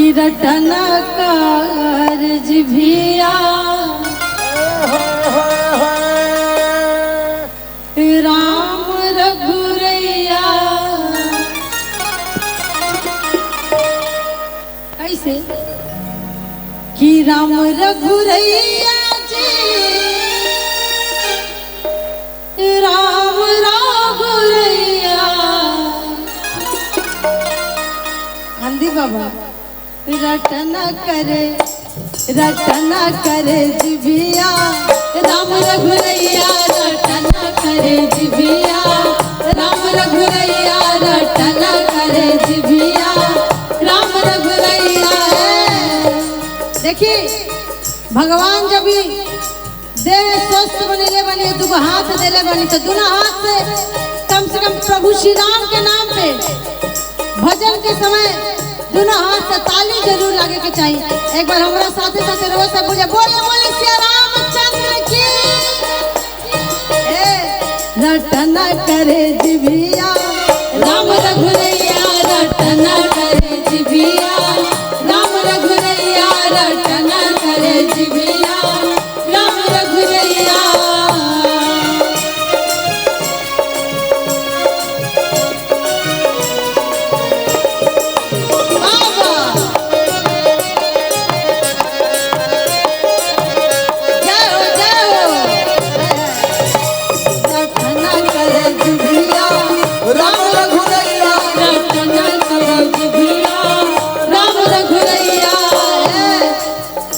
कि रटना कारज भिया राम रघुरैया। कैसे कि राम रघुरैया जी राम रघुरैया। गांधी बाबा रटना करे जिभिया राम रघुरैया रटना करे जिभिया राम रघुरैया रटना करे जिभिया राम रघुरैया। देखिए भगवान जब भी देह स्वस्थ बनेले बने दुगो हाथ देले बनी तो दोनों हाथ से कम प्रभु श्री राम के नाम पे भजन के समय दोनों हाथ से ताली जरूर लगे के चाहिए। एक बार हमारा साथे साथे रोज सब बोले बोले बोले श्री रामचंद्र की। रटना करे